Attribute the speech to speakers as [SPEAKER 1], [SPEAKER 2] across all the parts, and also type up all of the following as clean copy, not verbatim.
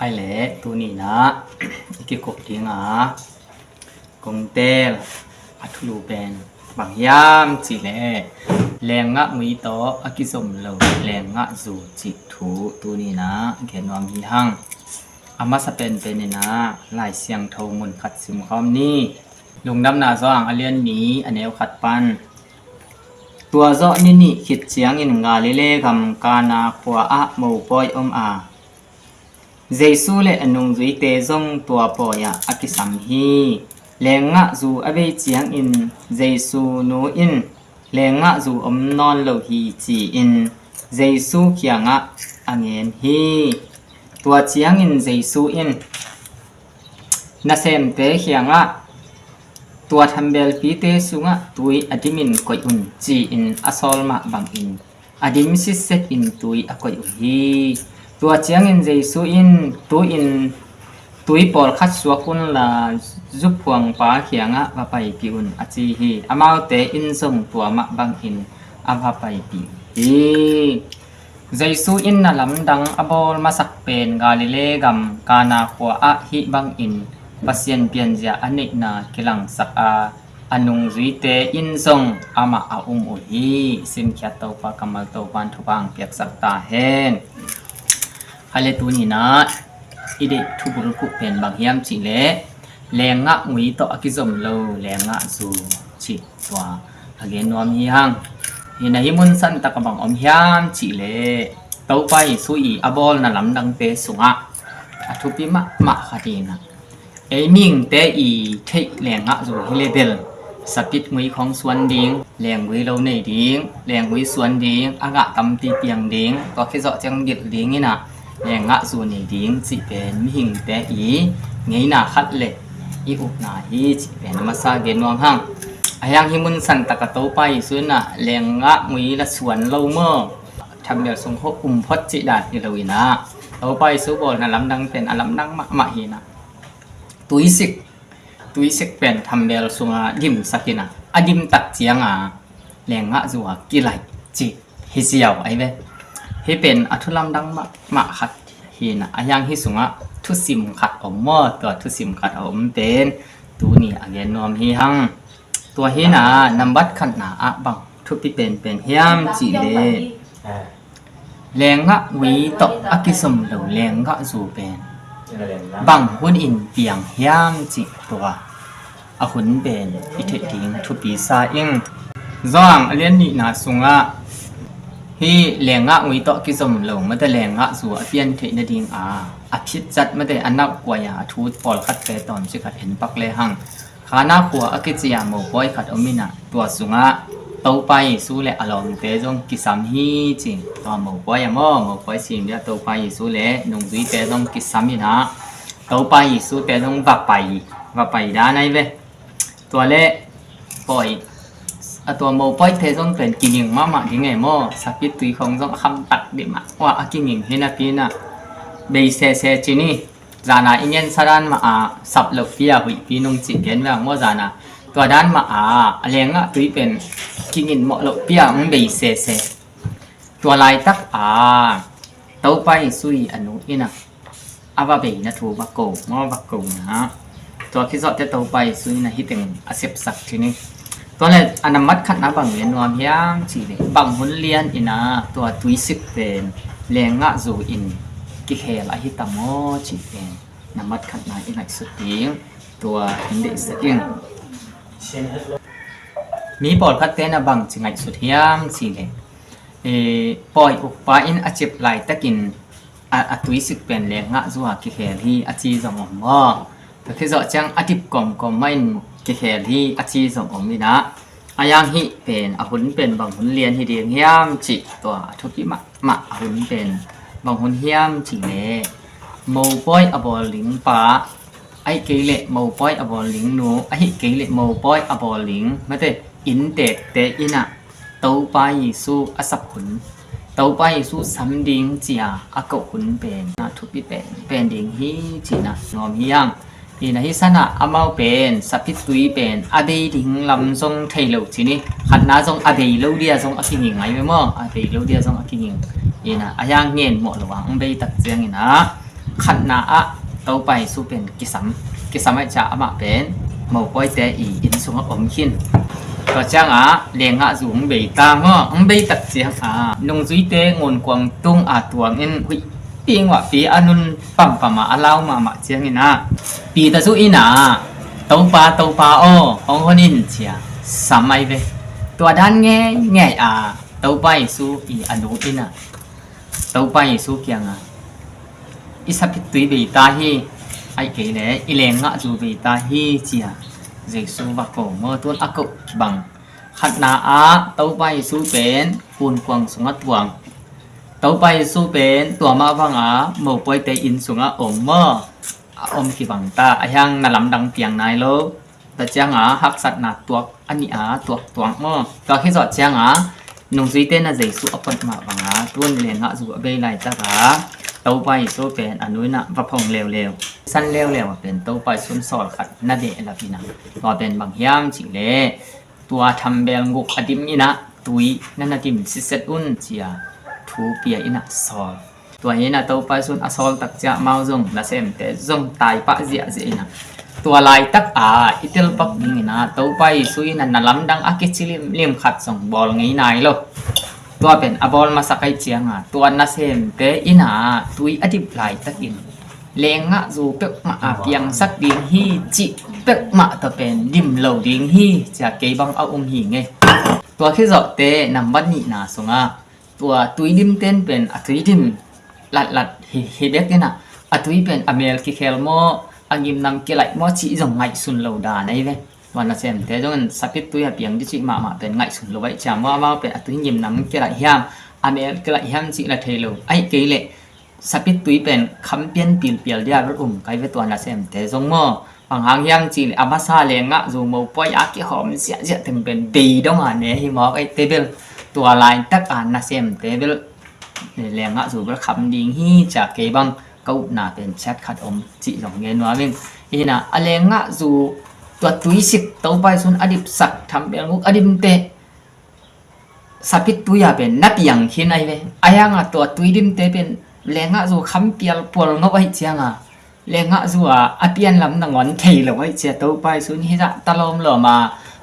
[SPEAKER 1] khai lẽ tu ni na ki kop tinga kong tel athulu pen bang yam chi le lenga ngui to akisom lo lenga zu chi thu tu ni na genwam hi hang ama sa pen pen ni na lai siang tho mun khat sim khom ni lungdam na zong alian ni aneu khat pan tua zo ni ni khit chiang in nga le le gam kana khwa a mo poi a Jesu le anung zui te zong tua poya akisam hi lenga zu abe chiang in Jesu no in lenga zu non lo hi chi in Jesu khianga angen hi tua chiang in Jesu in na sem te khianga tua thambel pi te sunga tui adimin koi un chi in asol ma bang in adim si set in tui akoi hi tua chiang in Jesu in tui por khat suakun la zup phuang pa khianga va pai pi un achi hi amau te in song tua ma bang in ava pai pi hi Jesu in na lam dang abol masak pen galile gam kana khwa a hi bang in pasien pian ja anik na kilang sak a anung zuite in song ama a hi sim khya to pa kamal to pan thupang piak sak ta hen hale tu ni na ide thubul ku pen bang hiam chi le lenga ngui to akizom lo lenga zu chi twa again nom hi hang hina himun san ta ka bang om hiam chi le to pai sui abol na lam dang te sunga athupi ma khadina e ming te i thei lenga zu hi level sapit ngui khong suan ding leng ngui lo nei ding leng ngui suan ding aga tam ti piang ding to khi zo chang dit ding ina lenga zu nei ding chi pen mi hing te i ngei na khat le i up na hi chi pen ma sa ge nuang hang ayang himun san taka to pai suina lenga ngui la suan lo mo thamel song ho phot chi dat ni loina to pai su bol na lam dang pen alam dang ma hi na tuisik pen thamel sunga dim sakina adim tak chianga lenga zuwa kilai chi hi siaw ai ve hi pen athulam dang ma khat hi na ayang hi sunga thu sim khat om mo to thu sim khat om pen tu ni again nom hi hang tua hi na nambat khat na a bang thu pi pen hiam chi le lenga wi to akisom lo lenga zu pen bang hun in piang hiam chi tua a hun ben i the ting thu pi sa ing zong alian ni na sunga hi lenga ngui to kizom lo ma ta lenga zu a pian the na ding a phit chat ma de anak kwa ya thu pol khat te ton chi khat hen pak le hang khana khwa akichia mo boy khat omina tua sunga to pai su le along te jong kisam hi chi to mo boy mo boy sim ya to pai su le nung dui te jong kisam hi na to pai su te jong va pai da nai ve to le poi a to mo poi te jong pen kining ma di nge mo sapit tui khong jong kham tak de ma wa akining hena pi na be se chi ni jana ingen saran ma sap lo pia hui pi nung chi ken wa mo jana to dan ma lenga tui pen kingin mo lo pia ng be se to lai tak to pai sui anu ina ava be na thu ba ko mo ba ko na to khi zo te to pai sui na hi teng asep sak thi ni to le anamat khat na bang len nom hiam chi le bang hun lian ina to tuisik pen lenga zu in ki khel a hi tamo chi pen namat khat na inai su ting to hinde saking mi pol khat te na bang chingai su hiam chi le poi upa in achip lai takin a tuisik pen lenga zu a ki khel hi achi zong mo to khi zo chang atip kom main ki khel hi achi zong mi na ayang hi pen a hun pen bang hun lian hi ding hiam chi to thuki ma hun pen bang hun hiam chi le mo poi abol ling pa ai ke le mo poi abol ling no ai ke le mo poi abol ling ma te in te ina to pai su asap hun to pai su sam ding chia a ko hun pen na thupi pen ding hi chi na ngom hiam ina hi sana amau pen sapit tui pen ade ding lam song thailo chini khatna song ade lo dia song akinging ai me mo ade lo dia song akinging ina ayang ngen mo lawang be tak chiang ina ขันนาอะเต้าไปสู้เป็นกิสัมไอจะอะมาเป็นหมู่ป้อยแต่อีอินสุงอมขินก็จังอะเลียงอะสูงเบตางอเบตักเสียงนงซุยเตงนกวางตุงอาตวงอินหุยปีงว่าปีอนุนปั๊มมาอะลาวมาเจียงนี่นะปีตะสู้อีน่ะเต้าปาอ้อของคนนินเสียสามัยเวตัวด้านแง่เต้าไปสู้อีอนุอิน่ะเต้าไปสู้เกียงอิสับตุยเบตาฮีไอเกเลอีเลงะจูเบตาฮีเจียเจสูบักโกเมื่อต้นอักบังขัดนาอาเต้าไปสู้เป็นปูนกวางสุงตวงเต้าไปสู้เป็นตัวมาวังหมู่ป่วยเตอินสุงอมเมื่อมขีบังตาอายังนาลำดังเปียงนายโลแต่จังหักสัตนาตัวอันนี้ตัวตวงเมื่อก็แค่สอดจังนงซุยเตน่ะเจสูอปนมาบังต้นเลงะจูเบยไลตากาเต้าไปสู้เป็นอนุนะวัพงเร็วสั้นเร็วเป็นเต้าไปซุนสอดขัดนาเดลพินาก็เป็นบางยามจิเลตัวทำเบลงุกอดิมอินะตุยนั่นนะดิมซิเซตอุนเจียทูเปียอินะสอลตัวนี้นะเต้าไปซุนอสอลตักจะเมาซงละเซมเตซงตายปะเจียเจนะตัวลายตักอิติลปักดิงนะเต้าไปซุยนั่นนลำดังอากิชิลิมขัดส่งบอลงี้นายโลตัวเป็นอบอลมาสักไอเจียงตัวน่าเซมเตอินาตุยอดิบลายตักอินเลงะจูเป็กมาเปียงสักดิงฮีจิเป็กมาตะเป็นดิมเหลาดิงฮีจะเกบังเอาหีไงตัวที่จอเตนำบัดนี้นาสงตัวตุยดิมเต้นเป็นอตุยดิมลัดเฮเบกเนี่ยนะอตุยเป็นอเมริกาเคลโมอังยิมนำเกลัยโมจิจงไงสุนเหลาดาในเววันน่ะเซมเตจงสักปิดตุยเปียงดิจิมาเป็นไงสุนเหลาไว้จำว่าเป็นอตุยยิมนำเกลัยยามอเมริกายามจิละเทโลไอเกเลสัปิดตุยเป็นคำเปลี่ยนเปลี่ยนเดียรไกเวตัวน่ะเซมเตจงมอบางหางยังจิอามาซาเลงะจูโมปอยอากิหอมเสียถึงเป็นดีดงเนี่ยฮิมอกไอเตเบลตัวลายตักน่ะเซมเตเบลเลงะจูเบลคำดิงฮีจากเกบังก็น่าเป็นแชทขัดอมจิสองเงินว่าวิ่งอีน่ะอเลงะจูตัวตุยสิบเต้าไปซุนอดิบสักทำเป็นมุกอดิมเตสัปิดตุยเป็นนับอย่างขี้ในเวอายังตัวตุยดิมเตเป็นเลงะจูคำเปียลปวลงไว้เจียงเลงะจูอเปียนลำนงอนเทลไว้เจียเต้าไปซุนฮิจะตะลมหล่อมา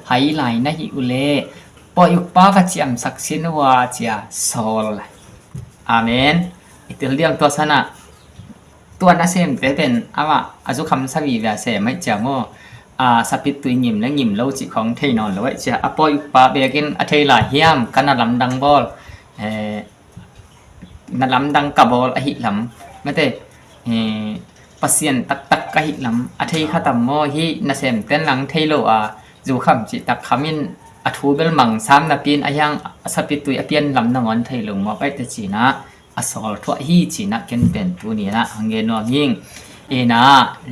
[SPEAKER 1] ไฮไลท์นะฮิอุเลปอยุปากะเจียมสักสินว่าเจียโซลอาเมนอิตเลียงตัวสนะตัวน่ะเซมเตเป็นอาจุคำสวีเวเสไม่เจียโมสัปิดตุยยิมและยิมโลจิของเทนอนเลยจะปอยปาเบกินอเทลาเฮียมกันนลำดังบอลนลำดังกับบอลอหิลำไม่ได้ปัสเซียนตักกะหิลำอเทขตัมโมฮินาเซมเต้นหลังเทโลจูคำจิตักขมินอทูเบลมังซ้ำนาปีนอายังสัปิดตุยอเปียนลำนงอนเทโลมอไปแต่จีนะอสอลทั่วฮีจีนะเกินเป็นตัวนี้นะหังเกนอมยิ่งนา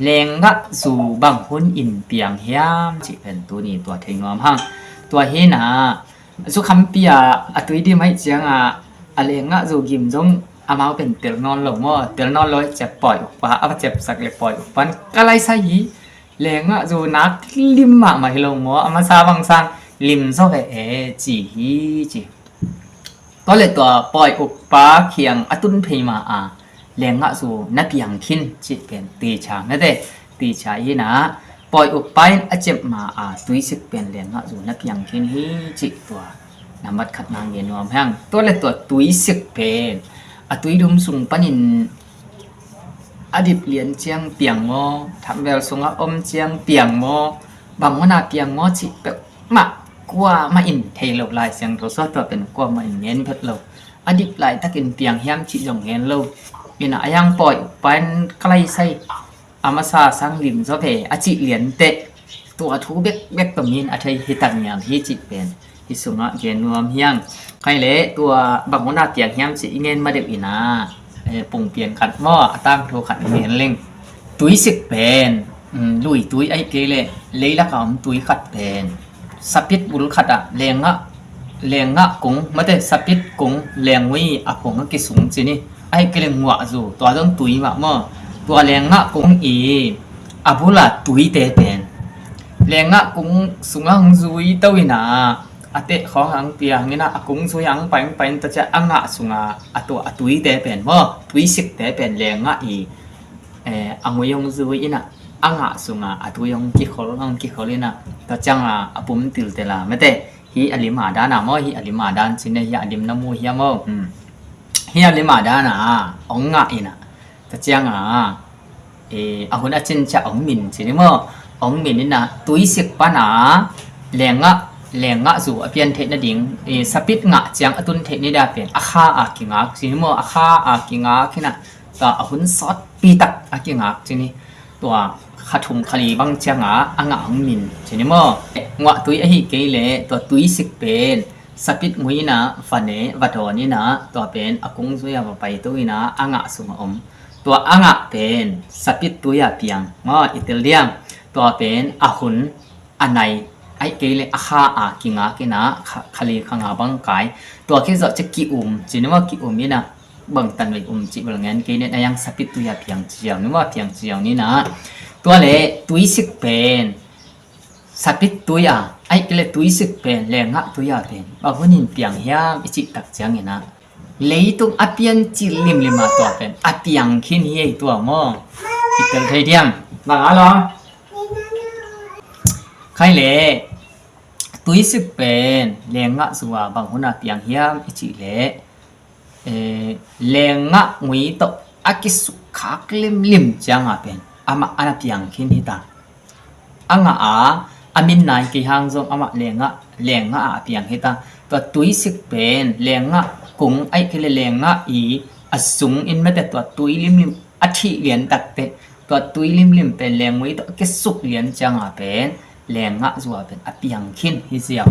[SPEAKER 1] เลงกะสู่บังหุ่นอินเปียงเฮียมจิเป็นตัวนี้ตัวเทงอมหังตัวเฮนาสุคำเปียตุยดิไม่เจียงเลงกะสู่กิมจงอามาเป็นเตลนอนหลงว่าเตลนอนลอยจะปล่อยออกปะเจ็บสักเล็กปล่อยออกปันก็ไรใส่เลงกะสู่นักลิมมาให้ลงมัวอามาซาบังซังลิมซอกจีจีก็เลยตัวปล่อยออกปะเคียงอตุนเพมาเลงะสู่นับอย่างขินจิเป็นตีชาไม่ได้ตีชายีนะปล่อยออกไปเจ็บมาตุยสิเป็นเลงะสู่นับอย่างขินฮีจิตัวนำบัดขัดนางเย็นวอมแห้งตัวเลยตัวตุยสิเป็นตุยดุมสุงปนินอดิบเลียนเจียงเปียงโมทำเวลสงอมเจียงเปียงโมบางวนาเปียงโมจิเป็กมากกว่ามาอินเทโลลายเสียงโทรศัพท์ตัวเป็นกว่ามาอินเงินเพิดโลอดิบลายตะกินเปียงเฮียมจิจงเงินโลมีน่ะยังปล่อยปันใกล้ใส่อามาซาสังลิมซะเพอจิเหรียญเตะตัวทูเบกตรงนี้อาทัยฮิตันอย่างที่จิเป็นที่สุงะเกนวมเฮียงใครเละตัวบางคนน่ะเตียงเฮียมสิเงินมาเด็บอีนาปุ่งเปลี่ยนขัดหม้อตั้งโทขัดเงินเล่งตุยสิเป็นลุยตุยไอเกเลเลยละก็ตุยขัดเป็นสับปิดบุรุขัดเลงะกุงไม่ได้สับปิดกุงเลงวิผงกิสุงจีนี่ไอ้เกลงหัวจู่ตัวต้องตุยมาเมื่อตัวแรงงะกุ้งบุลาตุยเตเป็นแรงงะกุ้งสุงหังซุยเต้าวินาเตะของหังเปียงนี่นะกุ้งซุยหังไปแต่จะงะสุงตัวตุยเตเป็นเมื่อตุยสิกเตเป็นแรงงะ ang uyong zuwi ina anga sunga atuyong ki khol ina ta changa apum til tela mate hi alima dana mo hi alima dan chine hi alim namu hi mo hi alima dana onga ina ta changa ahun achin cha ong min chini mo ong min ina tuisik pana lenga zu apian the na ding sapit nga chiang atun the ni da pen akha akinga chini mo akha akinga khina ta ahun sot pi tak akinga chiniตัวขัดถุงคลีบางเชียงอ่างอ่างมินใช่ไหมมั้งวะตุยไอ้เกลตัวตุยสิกเป็นสปิดงุยนะฟันเนวัดนี่นะตัวเป็นอากงซุยาไปตุยนะอ่างสุงอมตัวอ่างเป็นสปิดตุยเปียงมั้งอิตาเลียนตัวเป็นอาหุนอันไหนไอ้เกลอาคาอากิงากินะคลีขังอาบังกายตัวแค่จะกิใช่ไหมว่ากินี่นะบังตันไว้จิบลงเงินเกณฑ์ในยังสปิดตัวยาเพียงเจียวนึกว่าเพียงเจียวนี่นะตัวเล่ตุยสิกเป็นสปิดตัวยาไอ้เกลตุยสิกเป็นแรงงะตัวยาเป็นบางคนยินเพียงยามจิตตักเจียงนะเลยตุงอเปียงจิลิมมาตัวเป็นอเปียงขึ้นเฮียตัวมออีกเติมไทยเดียมบางอะไรใครเล่ตุยสิกเป็นแรงงะสัวบางคนอเปียงยามจิเล่lenga ngui to akisu khak lim changa pen ama ana piang khin hita anga amin nai ki hang jong ama lenga a piang hita to tuisik pen lenga kung ai ke lenga I asung in mate to tuilim athi lian takte to tuilim pen lengui to kesuk lian changa pen lenga zuwa pen a piang khin hi siam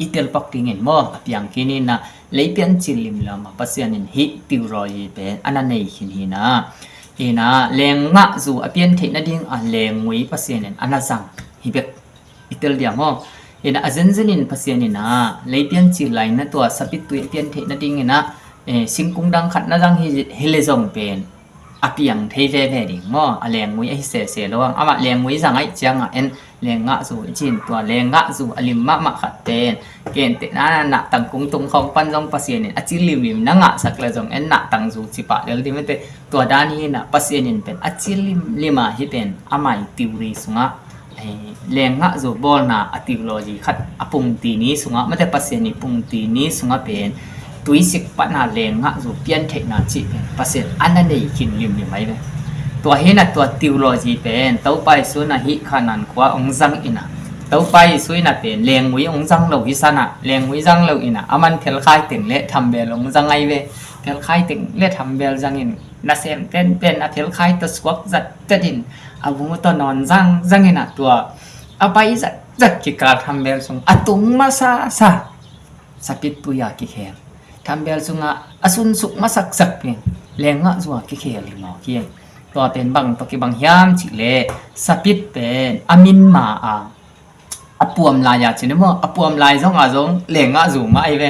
[SPEAKER 1] itel pak tingin mo apiang kinin na leipian chilim lama pasianin hi tiuroi pen ananei khin hina ina lenga zu apian theina ding a lengui pasianin anazang hibek itel dia mo ina azenzenin pasianina leipian chilai na to sapit tu apian theina ding ina singkung dang khat na jang hi helezong pen apiang thei ve ding mo a lengui ai se lawang ama lengui jang ai changa en lenga zu chin tua lenga zu alim ma khaten ken te na tang kung tung khong pan jong pasien achilim na nga sakla jong en na tang zu chipa lel dimete tua dani na pasien pen achilim lima hi pen amai tiuri sunga lenga zu bol na atiology khat apung ti ni sunga mate pasien ni pung ti ni sunga pen tuisik pa na lenga zu pian the na chi pen pasien ananei kin lim ni mai veตัวเห็นนะตัวติวโลจีเป็นเต้าไปสุนัหิขนาดกว่าองจังอินะเต้าไปสุนับเป็นเลี้ยงวิองจังเราวิสนะเลี้ยงวิจังเราอินะอามันเทลคายถึงเละทำเบลองจังไงเวเทลคายถึงเละทำเบลจังอินน่าเสียมเป็นเทลคายตัวสวกจัดจัดินอาวุธตัวนอนจังอินะตัวเอาไปจัดกิจการทำเบลสงอตุงมาซาสปิดปุยากิเคทำเบลสงอสุนสุกมาสักเพียงเลี้ยงอ่ะจัวกิเคลิมอเกียตัวเป็นบางตัวกี่บางยามจิเลสปิดเป็นอามินมาอปวมลายชินโมอปวมลายจงเหลงจูมาไอเว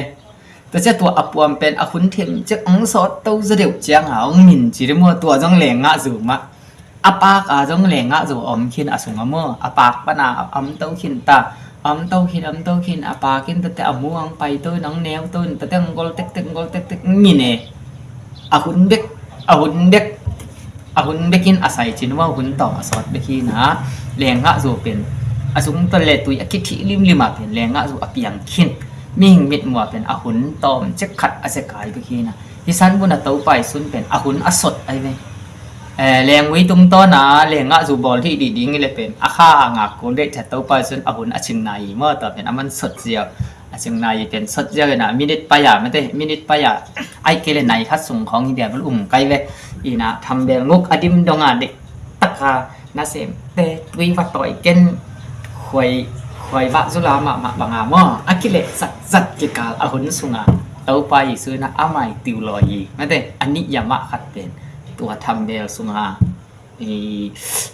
[SPEAKER 1] ตัวเจ้าตัวอปวมเป็นอคุณเทียมจะองสอดตัวจะเดียวเจียงหาองมินชินโมตัวจงเหลงจูมาอปากจงเหลงจูอมขินอสุงโมอปากปนาอมเต้าขินตาอมเต้าขินอปากินแต่อม่วงไปตัวน้องแนวตัวแต่ตั้งกอลเต็กมินเออคุณเด็กอาหุ่นเบกินอาศัยจินว่าหุ่นต่อสอดเบกินะแรงงะจูเป็นอาสุงตะเลตุยอคิทิลิมมาเป็นแรงงะจูอเปียงขินมิ่งมิดมัวเป็นอาหุ่นตอมเจ็กขัดอาเซกายเบกินะที่สันบุญเต้าไปสุนเป็นอาหุ่นอสดไอเวแรงวิตุงต้อนะแรงงะจูบอลที่ดีดิ้งเลยเป็นอาข้างะกูเด็กจะเต้าไปสุนอาหุ่นอาชิงนายเมื่อต่อเป็นอามันสดเจียวอาชิงนายเป็นสดเจียวนะมินิทปายาไม่ได้มินิทปายาไอเกลนายคัดส่งของที่เดียวมันไกลเวอีนะทำเบลงกอดิมดงเด็กตะกานาเซมเตตุยวัดต่อยเกนควยบะสุลามาบางามออากิเลสัตกิกาอหุนสุงาเต้าไปซื้อนะอาไมติวลอยีนั่นเองอันนี้ยามะขัดเป็นตัวทำเบลสุงา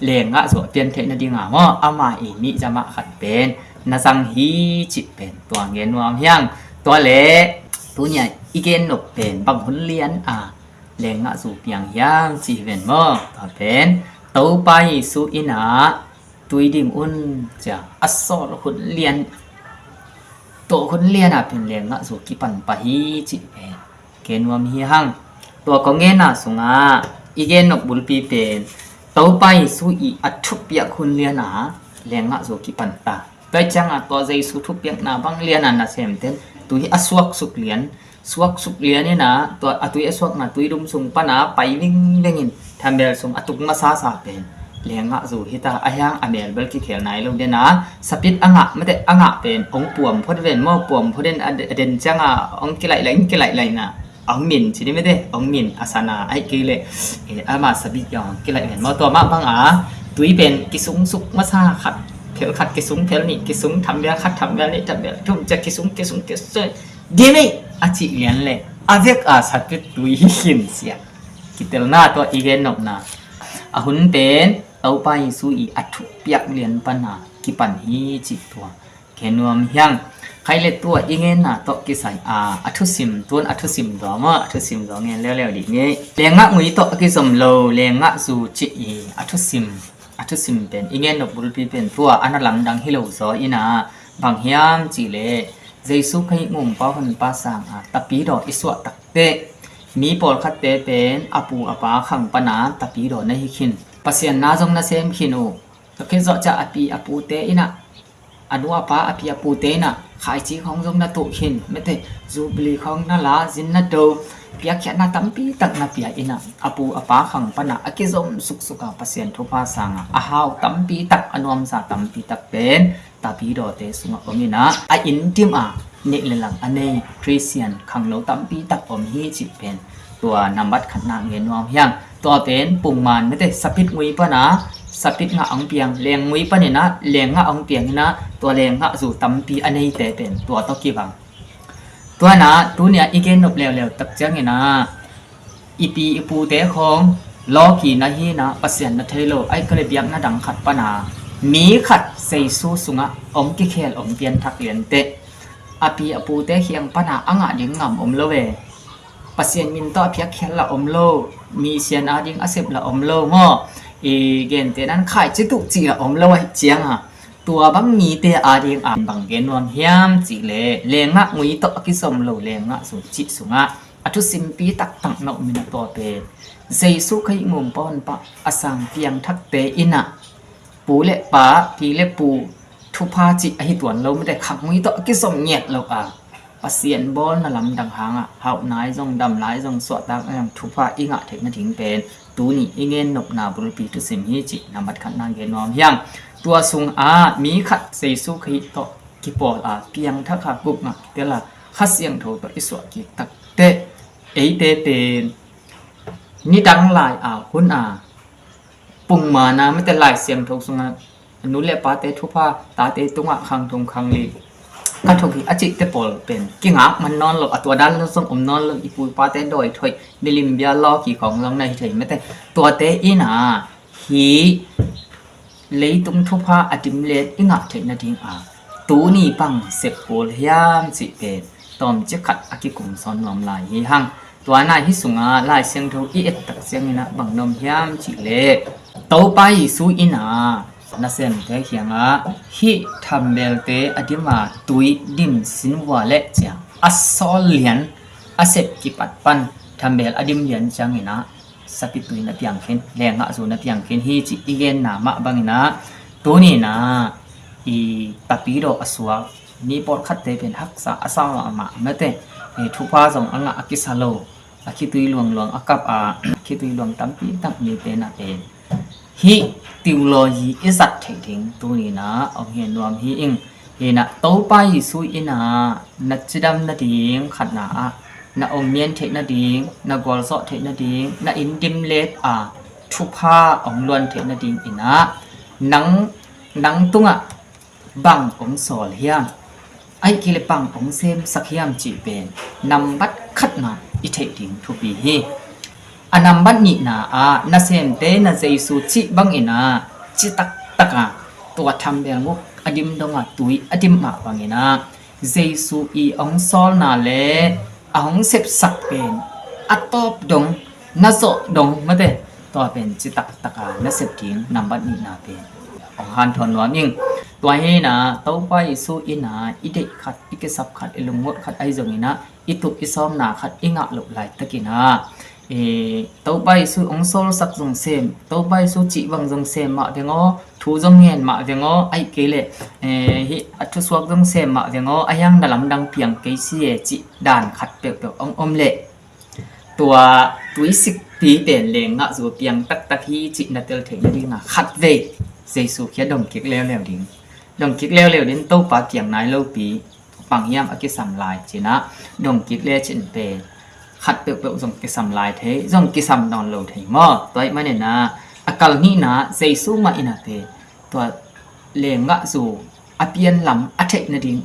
[SPEAKER 1] เลงอะสวดเตียนเทนดีงามออาไมนี่ยามะขัดเป็นนาสังฮีจิเป็นตัวเงินวามยังตัวเละตัวใหญ่อีเกนหนกเป็นบางคนเลี้ยนแรงงะสู่เปียงย่างจีเวนมอต่อเป็นเต้าไปสู่อินาตุยดิ่งอุ่นจะอัศสรคนเรียนตัวคนเรียนเป็นแรงงะสู่กิปันปะฮีจีเป็นเกณฑ์วามฮีหังตัวก็เงินสุงา อีเกนนกบุลปีเป็นเต้าไปสู้อีอัดทุบเปียคุณเลียนาแรงงะโซกิปันตาไปจังอ่ะตัวใจสู้ทุบเปียนาบังเลียนันนะเซมเต็นตุยอสวกสุกเลียนสวกสุกเลียนนี่นะตัวตุยอสวกนะตุยดุมสุงปนาไปวิ่งเด้งินทำเบลสุงอตุกมาซาซาเป็นแรงงะโซฮิตาอายังอเมลเบลกิเขียนไหนลงเดนะสปิดอ่างะไม่ได้อ่างะเป็นองปวมพอดเวนมอปวมพอดเวนเดนจังอ่ะองกิไลไหลกิไลไหลนะองมินสิได้ไม่ได้องมินอาสนาไอ้กิเลอามาสบิยองกิไลเห็นมอตัวมากบ้างตุยเป็นกิสุงสุกมาซาขัดเพลขัดกิสุงเพลนี่กิสุงทำเบียขัดทำเบียนี่ทำเบียทุ่มจะกิสุงกิสุงดีไหมอาจิเลียนเลยอาเวกสัตว์ตุยหินเสียกิเตลนาตัวอีเกนนกนะหุ่นเป็นเต้าไปสู้อีอัตุเปียกเลียนปัญหากิปันฮีจิตตัวแค่นวมยังใครเล็ตัวอีเงินน่ะตอกิสัยอัตุสิมตัวอัตุสิมดอมอัตุสิมดอเงี้ยเร็วๆดิเงี้ยเลี้ยงงะมุยตอกิสมโลเลี้ยงงะสู่จิอีอัตุสิมเป็นอีเงินนกบุรุษเป็นตัวอันนั้นลำดังฮิโลซออีน่ะบางเฮียมจิเลเจสุให้งุ่มป้าคนป้าสังตะปีดออิสวะตักเตมีปอลคัดเตเป็นอปูอปาขังปนาตะปีดอในฮิคินปัสยันนาจงนาเซมคินูตะเกจจะอปีอปูเตอินะอนุอปาอปีอปูเตนะขายจีของจงนาตุขินไม่แต่จูบลีของนาลาจินนาโดเปียกแค่นาตัมปีตักนาเปียอินะอปูอปาขังปนาอเกจมสุกสุกาปัสยันทุพาสังอาหาวตัมปีตักอนุอมสาตัมปีตักเป็นตะปีดอเตสุงอมินะอินทิมนี่เลยหลังอันนี้คริสเตียนขังโนตัมปีตักอมฮีจิเป็นตัวนำบัดขันนางเงินวอมยังตัวเป็นปุ่มมันไม่ได้สปิดงุยปะนะสปิดงะอังเปียงเลียงงุยปะเนี่ยนะเลียงงะอังเปียงนะตัวเลียงงะสู่ตัมปีอันนี้แต่เป็นตัวตอกีบังตัวนะตัวเนี่ยอีเกนนบเร็วๆตักจังนะอีปีอีปูเตะของล้อกีนะฮีนะปัสยันนะเทโลไอ้กระเบียงนะดังขัดปะนะมีขัดใส่สู้สุงะอมกิเคลอมเปียนทักเลียนเตะอาปีอปูเตะเขียงปะนะอ่างดิ่งงำอมเลเวปัสยันมินต่อเพียกแค่ละอมโลมีเสียนดิ่งอาเซบละอมโลงอเกนเตนั้นขายจิตุจีละอมโลไอเจียงตัวบังมีเตดิ่งบังเกนวันเฮียมจีเลเลงะงุยต่อกิสมโลเลงะสุจิสุงะอัตุสิมปีตักตังนกมินตัวเปเจสุขยงุมปอนปะอสังเพียงทักเตอินะปูเล็ปะพีเล็ปูทุพาจิอหิตวนเราไม่ได้ขังงุยต่อกิสมเงียดเราปัสยันบอลน่ะลำดังหางเฮานายจงดำลายจงสวดตามทุพาอิงะเทคนาถิงเป็นตูนี่อิเงินนกนาบุรุปีทุสิมฮิจินำบัดขันนางเกนวมยังตัวสุงมีขัดเซซุขยิโตกิปอลเพียงทักขากุกเตละขัดเสียงโถตัวอิสวกิตักเตเตเป็นนี่ดังลายคุณปุ่งมานะไม่แต่ลายเสียงโถสุงนุเลปาเตทุพาตาเตตุงะคังทงคังลีก็ถูกที่อจิตเตปอลเป็นกิ่งมันนอนหลบตัวด้านแล้วส่งนอนหลบอีปูปาเตโดยถอยดิลิมเบียล้อกี่ของลงในเฉยไม่แต่ตัวเตอินาฮีเลยตุ้มทุพาอดิมเลดอิงะเทนาทิงตูนี่ปังเสกโกลยามจิเป็นตอมจะขัดอากิกุมซอนนอมลายฮีหังตัวนายฮิสุงลายเสียงทูอีเอตตักเสียงนะบังนมยามจิเลโตไปสู้อินานาเซนเตเขียงฮิทำเบลเตอดิมาตุยดิมสินวาเละเจียอัสซอลเลียนอาเซบกิปัดปันทำเบลอดิมเลียนจังนะสปิตุยนับยังเข็นแรงสูนับยังเข็นฮิจิอีเกนนามะบังนะตัวนี้นะอีตะปีโดอสวะนี่ปอดคัดเตเป็นฮักษาอสาวมาเมื่อเตทุพาสงอังอากิสาโลอาคิตุยหลวงอากับคิตุยหลวงตั้มปีตั้มมีเป็นเป็นฮิติวโลยีอิสัตเถิงตัวนี้นะเอาเห็นรวมฮิอิงเห็นโตไปสู้อินะนัดจิดำนัดดิงขัดหนานาอมเมียนเทนาดิงนากอลโซเทนาดิงนาอินดิมเลดทุพาอมล้วนเทนาดิงอินะนังตุงบังองสอลเฮียมไอกิเลปังองเซมสักเฮียมจีเป็นนำบัดขัดมาอิเทดิงทุบีฮีอันนำบัดนี้นะนาเซมเตนาเจสุจิบังอินะจิตักตักตัวทำเบลมุกอดิมดงตุยอดิมมาบังอินะเจสุอีองซอลนาเลองเสพสักเป็นอัตตบดงนาโซดงมาเตตัวเป็นจิตักตักนาเสพทิ้งนำบัดนี้นาเป็นของฮันทอนวามิงตัวเฮนะเต้าไปสู้อินะอิเดขัดอิเกสับขัดอิลุงมดขัดไอจงอินะอิตุอิซอมนาขัดอิงะหลบไหลตะกินะ tàu bay su ông sol sắc dòng xem tàu bay su chị bằng dòng xem mà về ngó thu dòng hiền mà về ngó ai kể lệ hi thu suak dòng xem mà về ngó ai hang đã làm đăng piang cái gì chị đàn khát bèo ông lệ tua túi xịt tí tiền lệ ngã dù piang tắc tắc hi chị đã tiêu thể đi là khát về dây su kia đồng kiệt leo đến tàu pa kiang nai lâu pí bằng yam ở cái sầm lại chỉ na đồng kiệt leo chuyện về khát bèo dòng cái sầm lại thế dòng cái sầm đòn lâu thế mò vậy mà nên na akal ni na dây su mà ina thế tua lệ ngã dù apian lắm ate na ding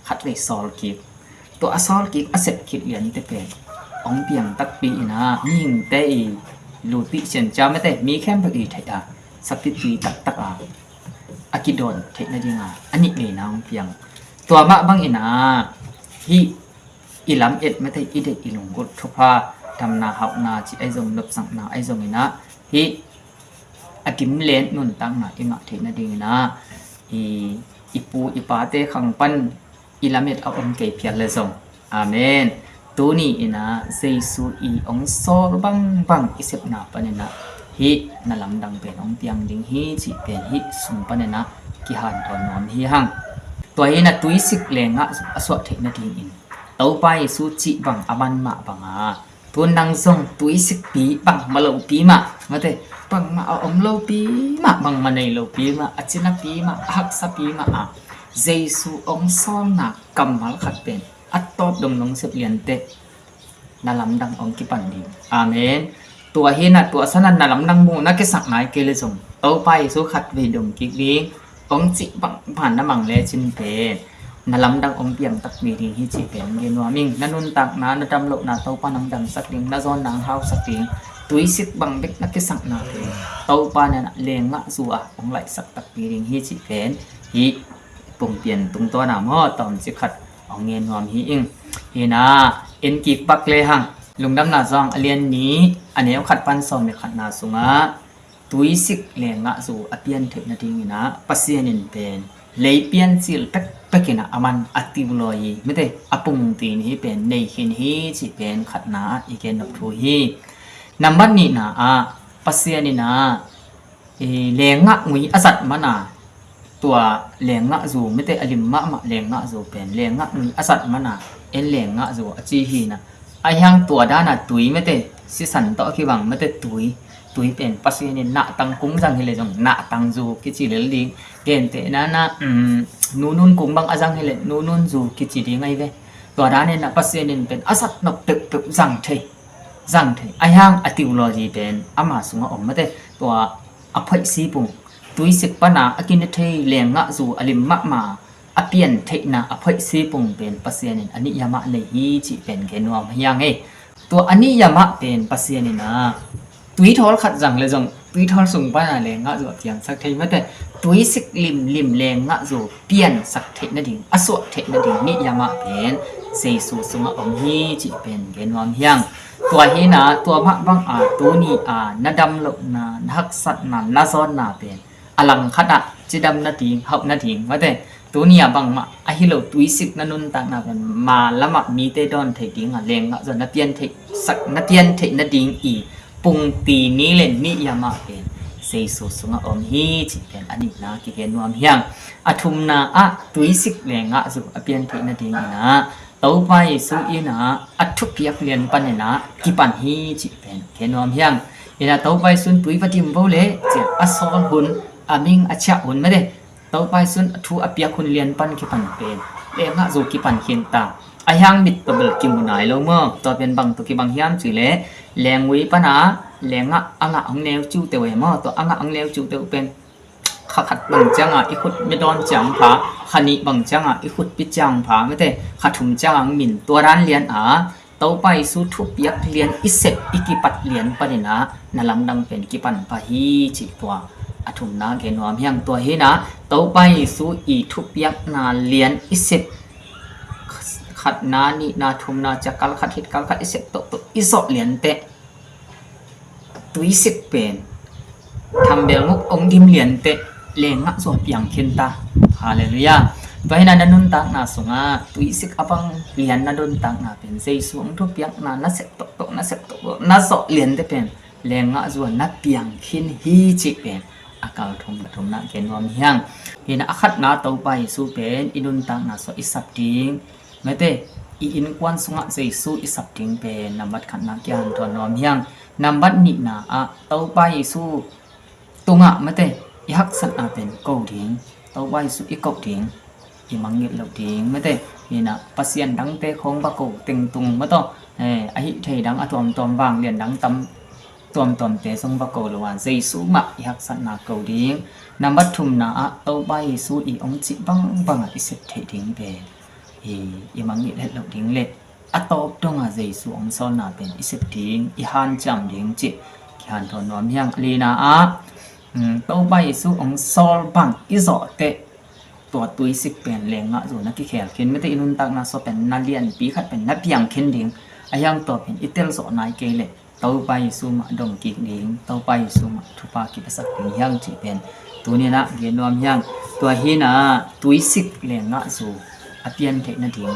[SPEAKER 1] khát về sol kiệt tua sol kiệt asset kiệt liền thế về ông piang tắc pi na nhìn tây lù tị chen cha mấy tây mi khem bạc ý thấy sắc pi tắc akidon thấy na ding anh này na ông piang tua mạ bang ina hi ilam et mấy thầy ide ilung gut thupa tham na học na chỉ ai dùng lập sang na ai dùng ina hi akim len nun tang na inga thei na ding na hi ipu ipate khang pan ilam et om ke phial le zong amen tu ni ina jesu I ong sol bang isep na panena hi na lam dang pen ong tiang ding hi chi pen hi sum panena ki han ton nom hi hang tua hi na tuisik lenga aswa thei na ding in tàu bay su chị bằng aban mạ bằng tuôn năng sông túi xích pí bằng mà lâu pí mà thế bằng mà ông lâu pí mà bằng mà này lâu pí mà achina pí mà hắc sa pí mà Giêsu ông son na cầm mal khát bên tốt đồng nông sập liền tệ na lắm đăng ông kipan đi amen tua hi na tua sanan na lắm đăng mu na cái sạc này kê lê sông tàu bay su khát về đồng kí đi ông chị bằng phản na bằng lê trên bên na lam dang om piang tak mi ring hi chi pen gen wa ming nanun tak na na tam lo na tau pa nang dang sak ding na zon nang hau sak ding tui sit bang bek na ke sak na ke tau pa na leng nga zu ong lai sak tak mi ring hi chi pen hi pung pian tung to na mo tom chi khat ong ngen wam hi ing hi na en ki pak le hang lungdam na zong alian ni aneu khat pan som me khat na sunga tui sik leng nga zu apian the na ding ina pasien in pen lấy pian sil tak pakina aman ativloi mete apung tin hi pen nei hin hi chi pen khatna iken nop thu hi number ni na pasiani na lenga ngui azat mana tua lenga zu mete alimma ma lenga zu pen lenga ngui azat mana en lenga zu achi hi na ayang tua dana tui mete si san to ki bang mete tui pen pasiani na tang kung jang hi le jong na tang zu ki chi le ling gen te na nunun kung bang azang hele nunun zu ki chi di ngai ve to da ne na pasien pen asat nok tek jang thei ayang atiology pen ama sunga ommate to aphai si pung tui sik pana akin thei lenga zu alim ma apian thei na aphai si pung pen pasien ani yama nei hi chi pen genwam hyang e to ani yama pen pasien na tui thol khat jang le jong tui thol sung pana lenga zu tiang sak thei mate tui sik lim lenga zu pian sak thei na ding aswa thei na ding ni yama pen Jesu sunga om hi chi pen genwam hyang tua hi na tua mak bang tu ni nadam lo na hak sat na zon na pen alang khata chidam na ting hop na ting mate tu ni bang ma hi lo tui sik na nun ta na pen ma lama mi te don thei ting lenga zo na pian thei sak na pian thei na ding I pung ti ni len ni yama pen Jesu sunga om hi chi pen ani na ki genwam hyang athum na tui sik lenga zu apian thei na ding na tàu bay su ina athuk yak lian panena kipan hi chi pen kenom hyang ina tàu bay sun tui vatim bole che asol hun aming acha hun made tàu bay sun thu apia hun lian pan kipan pen lenga zo kipan hin ta ayang mit pabel kimunai lo mo to pen bang to ki bang hiam chi le lengwi pana lenga anga ang neu chu te we mo to anga ang neu chu te pen khát bằng chăng ít khut mi don chăng phá khani bằng chăng ít khut pi chăng phá mới thế khát thùng chăng min tua ran liền tàu bay su thu piak liền ít sep ikipat liền panina na lam dang pen kipan pa hi chi tua athum na gen wam hyang tua hi na tàu bay su I thu piak na liền ít sep khát na ni na thum na chakal khát hit kal khát ít sep to isot liền te tui sik pen tham bel ngok ong dim liền te lenga zo piang khen ta hallelujah ตัวให้นันนุนตักนาสุงาตุยสิกอบังเลียนนันดุนตักนาเป็นเจสุงทุเปียกนานัสเสตตกนัสเสตตกนัสโซเลียนเตเป็นแรงงะจวนนับเปียงขินฮีจิเป็นอากาศทมทมนะเกนวมเฮียงเฮนะอัคัดนาตอไปสุเป็นอินุนตักนาโซอิสับติงเมเตอีอินกวนสุงะเจสุอิสับติงเป็นนัมบัดขันนาเกียนทอนวมเฮียงนัมบัดนินาอะตอไปสุตุงะเมเตอิฮักสันอาเป็นโกดิงตอไปสุอิกกดิงอีมังเงิดเหล่าดิงไม่ได้นี่นะปัสยันดังเตะของปะโกเต็งตุงไม่ต้องอหิเทดังอะตอมตอมวางเรียนดังตำตอมตอมเตะทรงปะโกละวันเจสุมะอีหักสันนาเกาดิงนำบัตทุมนาอะเต้าใบสูอีองจิบังบังอิเสเทดิงเปอีมังเงิดเหล่าดิงเล็อะตอบตรงอะเจสุองซอนนาเป็นอิเสดิงอีฮันจำดิงจิqui han thon nom yang lina a to bai su ong sol bang izo te ตัวตุยสิเป็นแรงงะอยู่นักแขกเข็นไม่ได้อินุนตักนาโซเป็นนาเลียนปีขัดเป็นนับเพียงเข็นดิงอายังตัวเป็นอิเตลโซนายเกเลเต้าไปซูมะดงกิกดิงเต้าไปซูมะทุปากิปสักดิงยังจีเป็นตัวนี้นะเกนวมยังตัวฮีนะตุยสิแรงงะอยู่อเปียนเทนดิง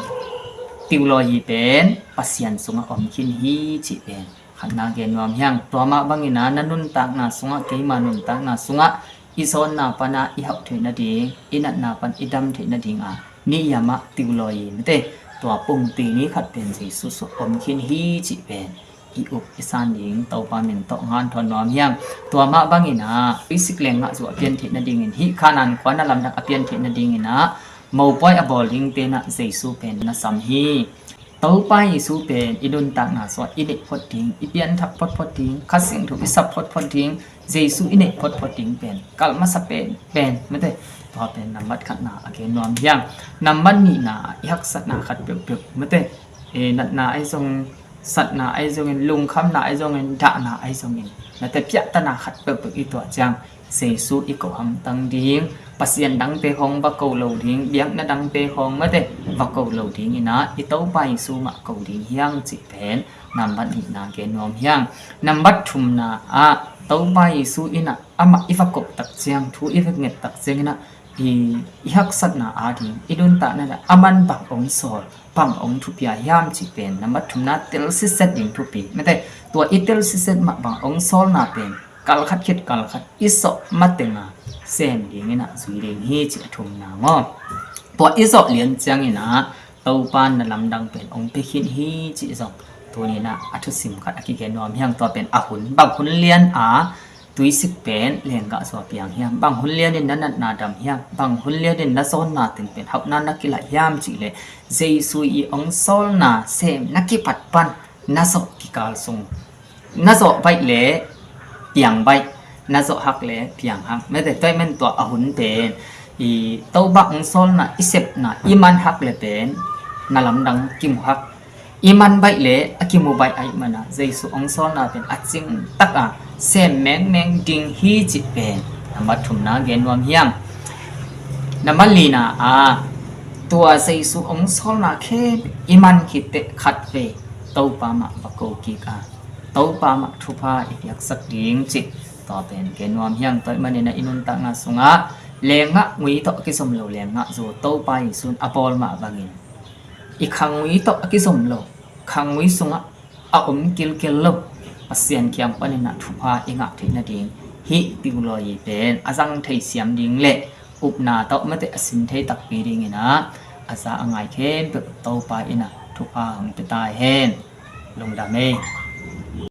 [SPEAKER 1] ติวลอยีเป็นปัสยันสุงะอมคินฮีจีเป็นขันนาเกนวมยังตัวมาบังอินานันุนตักนาสุงะเกมานุนตักนาสุงะอีโซนนาปนาอีหักเทนดิงอินัดนาปันอิดัมเทนดิงอ่ะนิยามะติวลอยไม่ได้ตัวปุ่งตีนี้ขัดเป็นสีสุสุอมคินฮีจิเป็นอีอุบอิสานดิงเตาปามินโตงานทอนนอมยังตัวมาบังอินาฟิสิกแรงงะจัวเปียนเทนดิงอินฮิขานันควันลำดักเปียนเทนดิงอินะเมาปอยอบอลิงเตนะเจสุเป็นนะสัมฮีเต้าไปสูเป็นอิดุนตักนาสวอิเนพดดิงอีเปียนทับพดดิงคัสสิงถูกอิสับพดดิงเจสุอิเนพดดิงเป็นกัลมาสเป็นไม่ได้ตัวเป็นนัมบัดขัดนาโอเคนอมยังนัมบัดนี่นายักสัตนาขัดเปลือกไม่ได้นัดนาไอทรงสัตนาไอทรงเงินลุงคำนาไอทรงเงินด่านาไอทรงเงินแต่เปียตนาขัดเปลือกอีตัวจังเจสุอีกอัมตังดิงปัสยันดังเตะของบักเกาเหลาดิงเบียงนะดังเตะของไม่ได้บักเกาเหลาดิงนี่นะอีเต้าไปสูมะเกาดิงยังจิเป็นนัมบัดนี่นาเกนอมยังนัมบัดทุมนาอะเต้าไปสูอินะอะมะอีฟักกบตักเจียงทูอีฟักเง็ดตักเจียงนะอีฮักสัตนาอาดิงอีดุนตานั่นแหละอามันบักองสอลปังองทุปียามจิเป็นนัมบัดทุมนาเตลซิเซตดิงทุปีไม่ได้ตัวอีเตลซิเซตมะบังองสอลนาเป็นกัลขัดคิดกัลขัดอิโซมัตเตงาเส้นดิงนะสุยดิงฮีจิทุมนางอตัวอิโซเลียนจังนี่นะเต้าปานลำดังเป็นองค์ไปคิดฮีจิซองตัวนี้นะอัตุสิมขัดอกิเกนอมเฮียงตัวเป็นอหุนบางหุนเลียนตุยสิเป็นเลียงกะสวเปียงเฮียงบางหุนเลียนนี่นั้นนาดำเฮียงบางหุนเลียนนี่นะโซนนาถึงเป็นหักนานักกิลายามจิเลเจสุยองโซลนาเซมนักกิปัดปันนาโซกิกาลซุงนาโซไปเลเปียงใบนาโซฮักเลเปียงฮักแม้แต่ตัวมันตัวอหุนเป็นอีเต้าบักองโซลนาอิเซปนาอิมันฮักเลเป็นนาลำดังกิมฮักอีมันใบเลอกิมูใบไอมันนะเจสุองโซลนาเป็นอัจจิงตักเซมแมงดิงฮีจิเป็นนับทุมนาเกนวมเฮียงนับลีนาตัวเจสุองโซลนาเคอีมันคิดเตขัดเวเต้าปามะปะโกกิกาเต้าปามะทุพาอีกยักสักดิงจิต่อเป็นเกนวมเฮียงตัวมันในอินุนตักนาสุงะเลงะงุยตอกิสมโลเลงะโซเต้าไปซุนอปอลมาบังินอีกครั้งวิตอกิสมโลครั้งวิสุงะอมกิลโลปัสยันเคียมปนินะทุพาอิงะเทนะดิงฮิติวลอยเป็นอาจังไทเสียมดิงเละอุปนาตอมะเตอสินเทตักปีดิงนะอาซาอังไงเข้มเปโตปาอินะทุพาหงเปตายเฮนลงดาเม